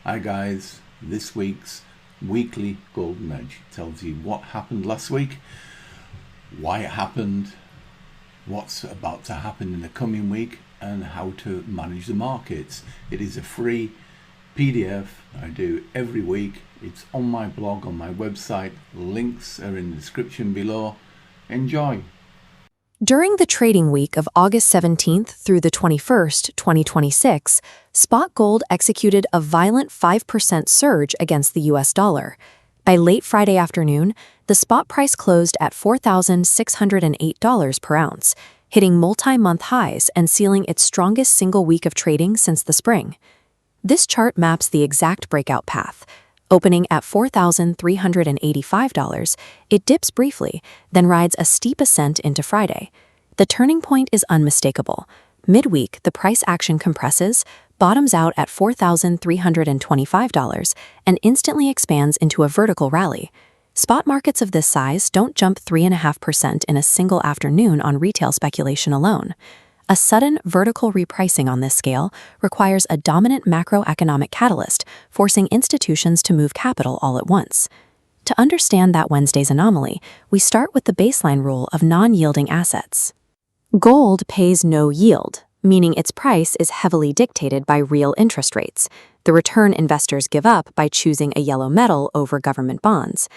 Hi guys, this week's weekly golden edge tells you what happened last week, why it happened, what's about to happen in the coming week, and how to manage the markets. It is a free PDF I do every week. It's on my blog, on my website. Links are in the description below. Enjoy. During the trading week of August 17th through the 21st, 2026, spot gold executed a violent 5% surge against the US dollar. By late Friday afternoon, the spot price closed at $4,608 per ounce, hitting multi-month highs and sealing its strongest single week of trading since the spring. This chart maps the exact breakout path. Opening at $4,385, it dips briefly, then rides a steep ascent into Friday. The turning point is unmistakable. Midweek, the price action compresses, bottoms out at $4,325, and instantly expands into a vertical rally. Spot markets of this size don't jump 3.5% in a single afternoon on retail speculation alone. A sudden vertical repricing on this scale requires a dominant macroeconomic catalyst, forcing institutions to move capital all at once. To understand that Wednesday's anomaly, we start with the baseline rule of non-yielding assets. Gold pays no yield, meaning its price is heavily dictated by real interest rates, the return investors give up by choosing a yellow metal over government bonds.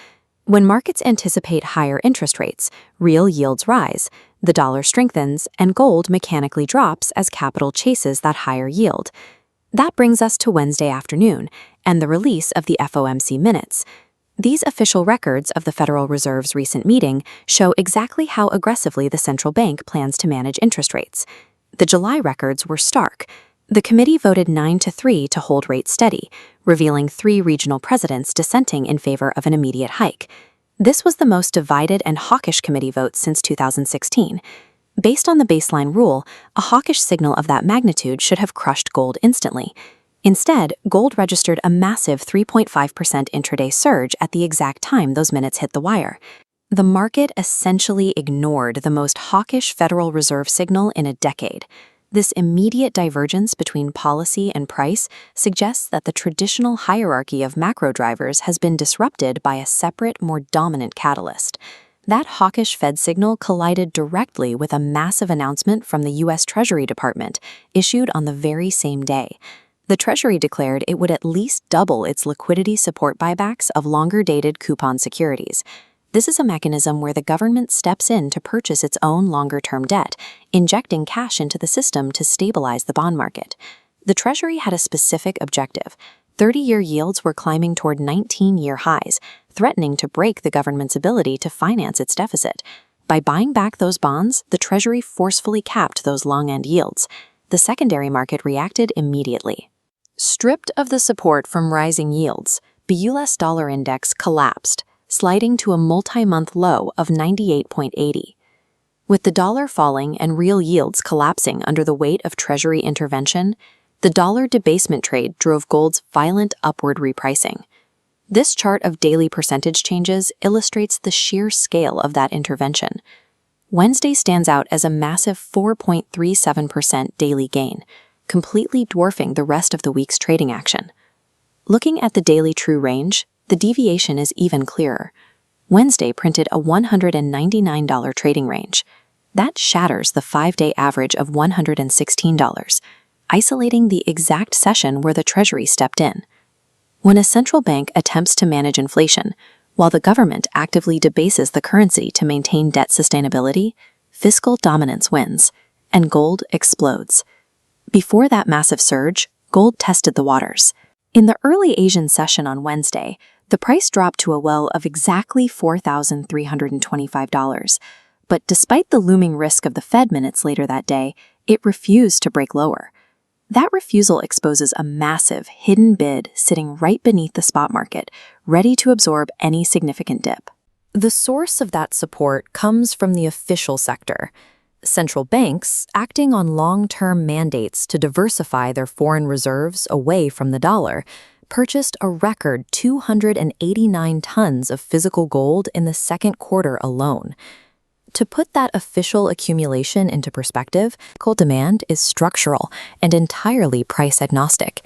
When markets anticipate higher interest rates, real yields rise, the dollar strengthens, and gold mechanically drops as capital chases that higher yield. That brings us to Wednesday afternoon and the release of the FOMC minutes. These official records of the Federal Reserve's recent meeting show exactly how aggressively the central bank plans to manage interest rates. The July records were stark. The committee voted 9-3 to hold rates steady, revealing 3 regional presidents dissenting in favor of an immediate hike. This was the most divided and hawkish committee vote since 2016. Based on the baseline rule, a hawkish signal of that magnitude should have crushed gold instantly. Instead, gold registered a massive 3.5% intraday surge at the exact time those minutes hit the wire. The market essentially ignored the most hawkish Federal Reserve signal in a decade. This immediate divergence between policy and price suggests that the traditional hierarchy of macro drivers has been disrupted by a separate, more dominant catalyst. That hawkish Fed signal collided directly with a massive announcement from the US Treasury Department, issued on the very same day. The Treasury declared it would at least double its liquidity support buybacks of longer-dated coupon securities. This is a mechanism where the government steps in to purchase its own longer-term debt, injecting cash into the system to stabilize the bond market. The Treasury had a specific objective. 30-year yields were climbing toward 19-year highs, threatening to break the government's ability to finance its deficit. By buying back those bonds, the Treasury forcefully capped those long-end yields. The secondary market reacted immediately. Stripped of the support from rising yields, the US dollar index collapsed, sliding to a multi-month low of 98.80. With the dollar falling and real yields collapsing under the weight of Treasury intervention, the dollar debasement trade drove gold's violent upward repricing. This chart of daily percentage changes illustrates the sheer scale of that intervention. Wednesday stands out as a massive 4.37% daily gain, completely dwarfing the rest of the week's trading action. Looking at the daily true range, the deviation is even clearer. Wednesday printed a $199 trading range. That shatters the 5-day average of $116, isolating the exact session where the Treasury stepped in. When a central bank attempts to manage inflation, while the government actively debases the currency to maintain debt sustainability, fiscal dominance wins, and gold explodes. Before that massive surge, gold tested the waters. In the early Asian session on Wednesday, the price dropped to a low of exactly $4,325, but despite the looming risk of the Fed minutes later that day, it refused to break lower. That refusal exposes a massive, hidden bid sitting right beneath the spot market, ready to absorb any significant dip. The source of that support comes from the official sector. Central banks, acting on long-term mandates to diversify their foreign reserves away from the dollar, purchased a record 289 tons of physical gold in the second quarter alone. To put that official accumulation into perspective, gold demand is structural and entirely price agnostic.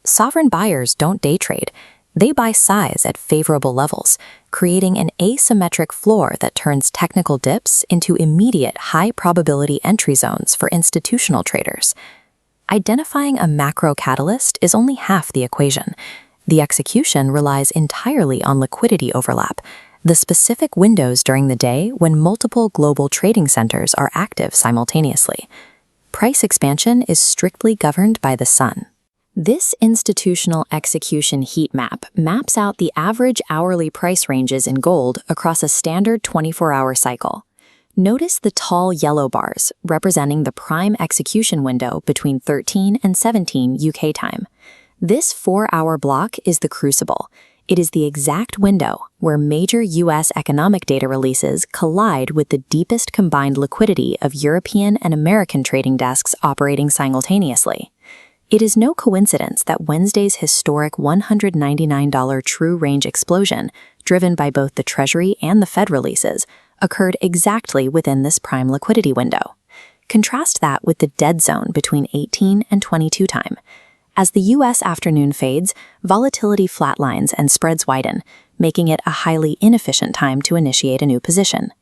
Sovereign buyers don't day trade. They buy size at favorable levels, creating an asymmetric floor that turns technical dips into immediate high-probability entry zones for institutional traders. Identifying a macro catalyst is only half the equation. The execution relies entirely on liquidity overlap, the specific windows during the day when multiple global trading centers are active simultaneously. Price expansion is strictly governed by the sun. This institutional execution heat map maps out the average hourly price ranges in gold across a standard 24-hour cycle. Notice the tall yellow bars representing the prime execution window between 13 and 17 UK time. This 4-hour block is the crucible. It is the exact window where major US economic data releases collide with the deepest combined liquidity of European and American trading desks operating simultaneously. It is no coincidence that Wednesday's historic $199 true range explosion, driven by both the Treasury and the Fed releases, occurred exactly within this prime liquidity window. Contrast that with the dead zone between 18 and 22 time. As the U.S. afternoon fades, volatility flatlines and spreads widen, making it a highly inefficient time to initiate a new position.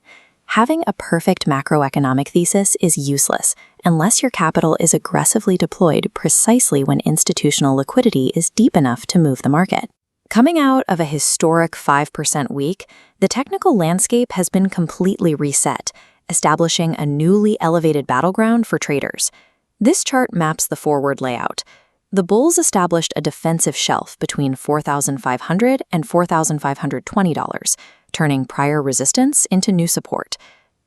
Having a perfect macroeconomic thesis is useless unless your capital is aggressively deployed precisely when institutional liquidity is deep enough to move the market. Coming out of a historic 5% week, the technical landscape has been completely reset, establishing a newly elevated battleground for traders. This chart maps the forward layout. The bulls established a defensive shelf between $4,500 and $4,520, turning prior resistance into new support.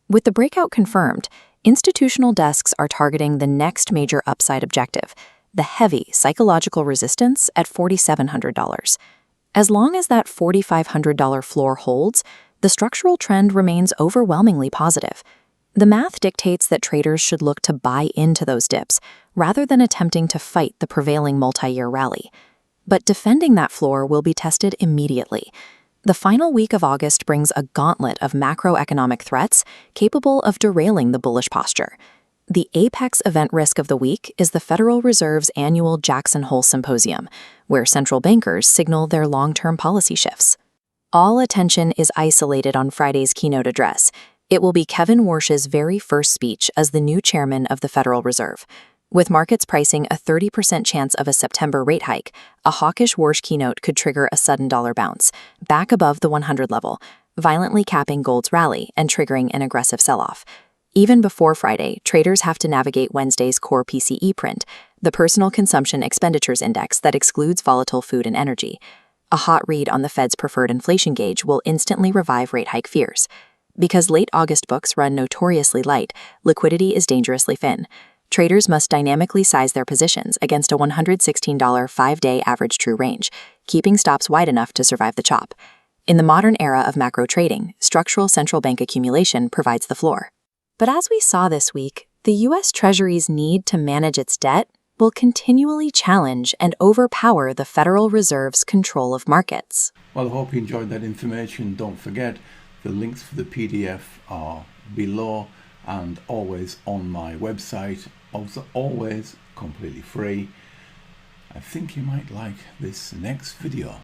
With the breakout confirmed, institutional desks are targeting the next major upside objective, the heavy psychological resistance at $4,700. As long as that $4,500 floor holds, the structural trend remains overwhelmingly positive. The math dictates that traders should look to buy into those dips, rather than attempting to fight the prevailing multi-year rally. But defending that floor will be tested immediately. The final week of August brings a gauntlet of macroeconomic threats capable of derailing the bullish posture. The apex event risk of the week is the Federal Reserve's annual Jackson Hole Symposium, where central bankers signal their long-term policy shifts. All attention is isolated on Friday's keynote address. It will be Kevin Warsh's very first speech as the new chairman of the Federal Reserve. With markets pricing a 30% chance of a September rate hike, a hawkish Warsh keynote could trigger a sudden dollar bounce, back above the 100 level, violently capping gold's rally and triggering an aggressive sell-off. Even before Friday, traders have to navigate Wednesday's core PCE print, the Personal Consumption Expenditures Index that excludes volatile food and energy. A hot read on the Fed's preferred inflation gauge will instantly revive rate hike fears. Because late August books run notoriously light, liquidity is dangerously thin. Traders must dynamically size their positions against a $116 5-day average true range, keeping stops wide enough to survive the chop. In the modern era of macro trading, structural central bank accumulation provides the floor. But as we saw this week, the US Treasury's need to manage its debt will continually challenge and overpower the Federal Reserve's control of markets. Well, I hope you enjoyed that information. Don't forget, the links for the PDF are below and always on my website. Also, always completely free. I think you might like this next video.